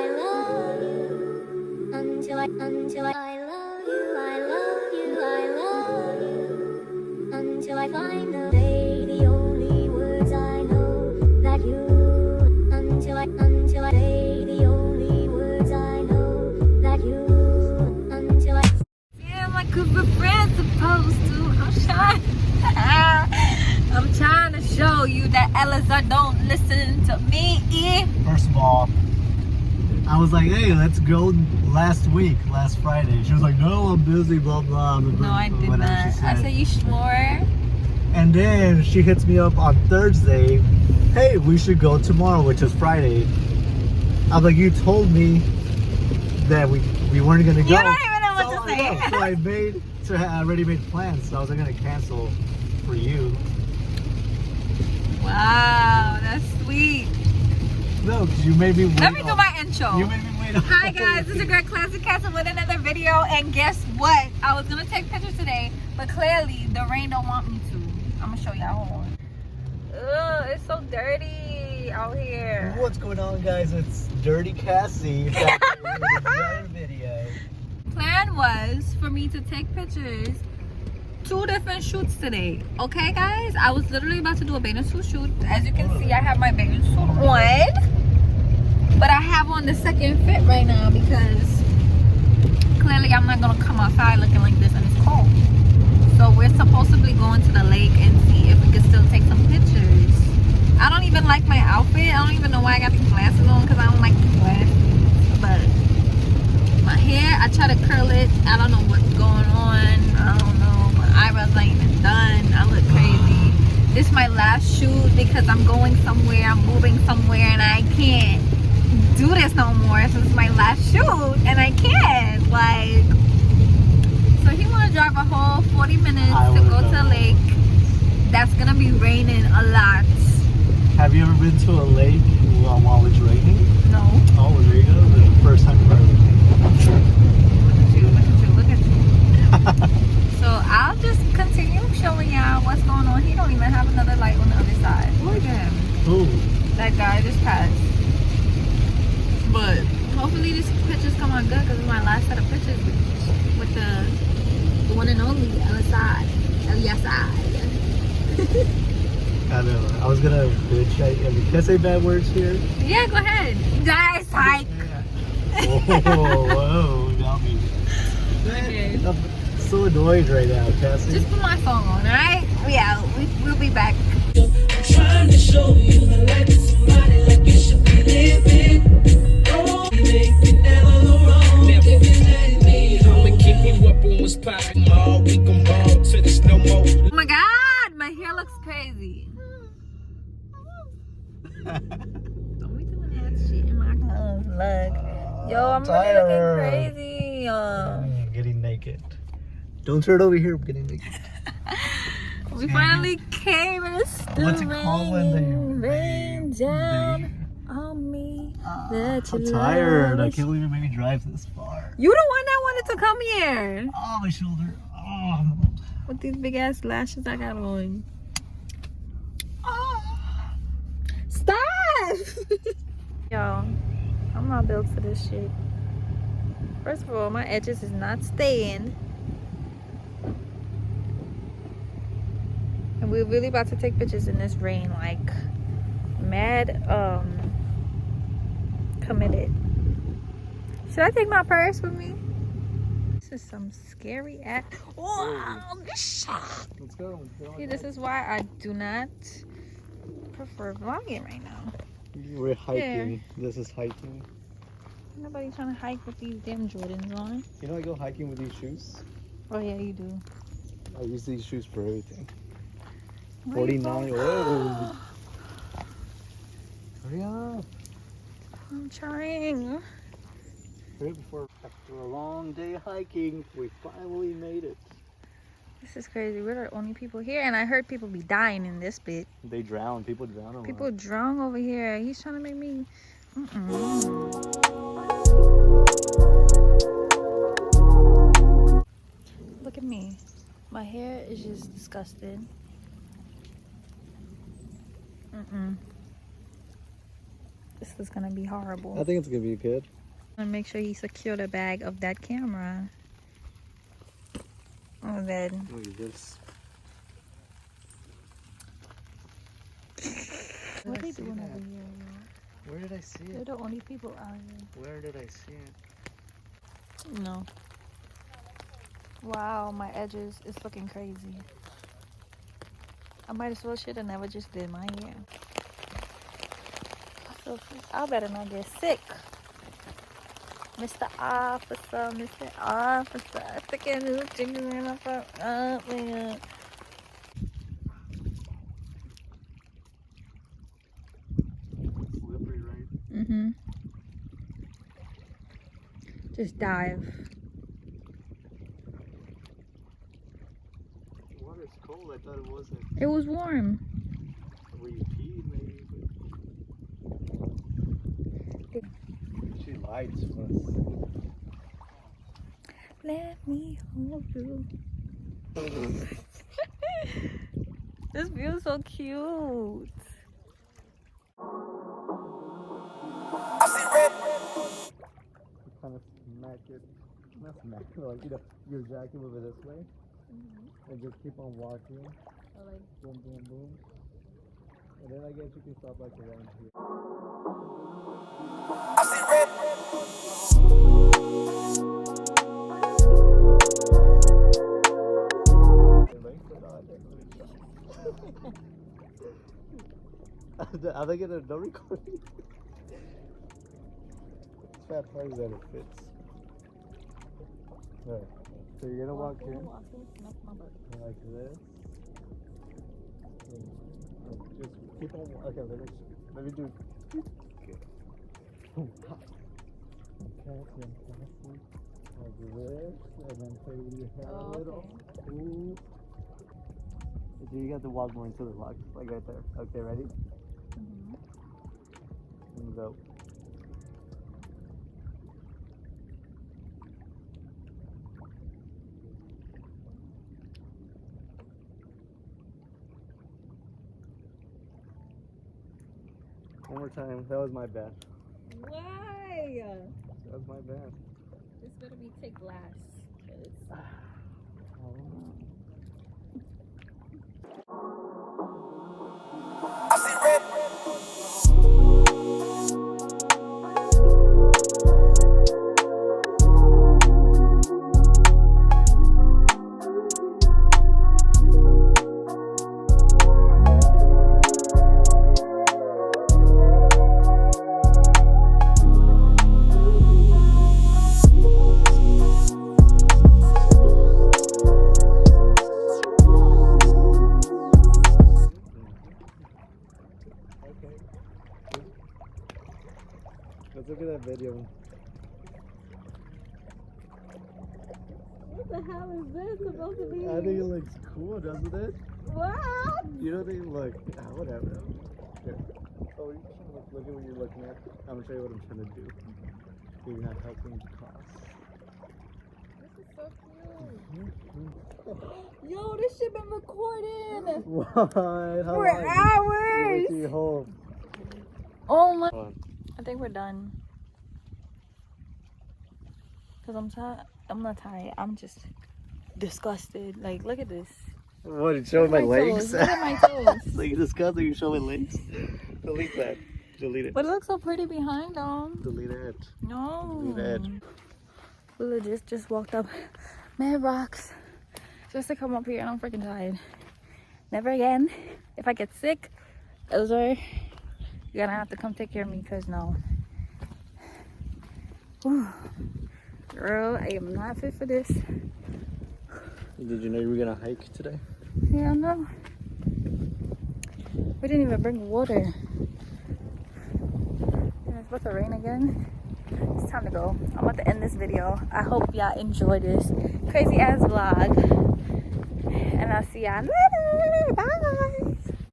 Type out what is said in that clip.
love you. Until I love you, I love you, I love you. Until I find the day, the only words I know that you. Until I say the only words I know that you. Until I. Yeah, like a good friend supposed to. I'm trying to show you that Eliza don't listen to me. First of all, I was like, hey, let's go last Friday. She was like, no, I'm busy, blah, blah, blah, No, I did whatever not. she said. I said, you sure? And then she hits me up on Thursday, hey, we should go tomorrow, which is Friday. I was like, you told me that we weren't going to go. You don't even know what to say. So I already made plans, so I was going to cancel for you. Wow, that's sweet. No, because you made me wait. Let me do my intro. You made me wait. Hi guys, this is your girl Classic Cassie with another video, and guess what? I was gonna take pictures today, but clearly the rain don't want me to. I'm gonna show y'all. Hold on. Ugh, it's so dirty out here. What's going on, guys? It's Dirty Cassie back with another video. Plan was for me to take pictures, 2 different shoots today. Okay guys, I was literally about to do a bathing suit shoot. As you can see, I have my bathing suit on, but I have on the second fit right now because clearly I'm not gonna come outside looking like this and it's cold. So we're supposed to be going to the lake and see if we can still take some pictures. I don't even like my outfit. I don't even know why I got these glasses on because I don't like these glasses. But my hair, I try to curl it. I don't know what's going on. I don't know. My eyebrows ain't even done. I look crazy. This is my last shoot because I'm going somewhere. I'm moving somewhere and I can't do this no more. So it's my last shoot and I can't. Like, so he want to drive a whole 40 minutes to go to the lake. That's going to be raining a lot. Have you ever been to a lake while it's raining? No. Oh, there you go. The first time ever. Look at you. So I'll just continue showing y'all what's going on. He don't even have another light on the other side. Look at him. Ooh. That guy just passed. But hopefully these pictures come out good because it's my last set of pictures with the one and only LSI. I know. I was gonna bitch at you. Can I say bad words here? Yeah, go ahead. Guys, hike. Whoa, got me. Okay. I'm so annoyed right now, Cassie. Just put my phone on, alright? Yeah, we'll be back. I'm trying to show you the life of somebody like you should be living. Oh, you never go wrong. Never let me. I'ma keep you up on what's popping. All we gon' ball to the snow mo. Oh my god, my hair looks crazy. Don't be doing that shit in my clothes. Look. Yo, I'm really looking crazy. Getting naked. Don't turn over here. I'm getting naked. We finally came and it's still What's it called when they rain down on me. That you I'm tired. I love. can't believe you made me drive this far. You the one that wanted to come here. Oh, my shoulder. Oh. With these big ass lashes I got on. Stop! Yo, I'm not built for this shit. First of all, my edges is not staying. And we're really about to take pictures in this rain, like mad committed. Should I take my purse with me? This is some scary ass. Oh, Let's go. see, this is why I do not prefer vlogging right now. We're hiking. This is hiking. Nobody trying to hike with these damn Jordans on. You know I go hiking with these shoes? Oh yeah, you do. I use these shoes for everything. Where you 49. going? Whoa. Hurry up. I'm trying. Hurry up before, after a long day hiking, we finally made it. This is crazy. We're the only people here, and I heard people be dying in this bit. They drown. People drown. People drown over here. He's trying to make me. Look at me. My hair is just disgusting. This is gonna be horrible. I think it's gonna be good. And make sure you secure the bag of that camera. And then Look at this. what I they see doing that? over here? Where did I see They're it? the only people out here. Where did I see it? No. Wow, my edges is looking crazy. I might as well should have never just did my hair. I better not get sick. Mr. Officer, Mr. Officer, sticking his finger in up. Man. Slippery, right? Mm-hmm. Just dive. The water's cold. I thought it wasn't. It was warm. Were you peed, maybe? She lied to us. Let me hold you. This view is so cute. Kind of smack it. Not smack it, like, your jacket over this way. And just keep on walking. Boom, boom, boom. And then I guess you can stop like around here. Are they gonna no recording? It's bad part is that it fits. Alright, so you're gonna walk in like this. And just keep on. Okay, let me do. Okay, Cassie, like this, and then play with your hair a little. Ooh. So you got to walk more into the lock, like right there. Okay, ready? And go. One more time. That was my bad. Why? That was my bad. This better be take glass. Let's look at that video. What the hell is this supposed to be? I think it looks cool, doesn't it? What? You don't think look whatever. Here. Oh, you can look at what you're looking at. I'm gonna show you what I'm trying to do. You're not helping the cause. This is so cute. Yo, this shit been recording What? How for long? hours. You wait home. Oh my. Hold on. I think we're done. Cause I'm tired. I'm not tired. I'm just disgusted. Like, look at this. What? You showing my legs? Toes. Look at my toes. Like disgusting. You show my legs. Delete that. Delete it. But it looks so pretty behind them. Delete it. No. Delete it. We legit just walked up mad rocks just to come up here, and I'm freaking tired. Never again. If I get sick, Elzer, you're gonna have to come take care of me, because no. Whew. Girl, I am not fit for this. Did you know you were gonna hike today? Yeah, no. We didn't even bring water. And it's about to rain again. It's time to go. I'm about to end this video. I hope y'all enjoy this crazy ass vlog. And I'll see y'all later. Bye.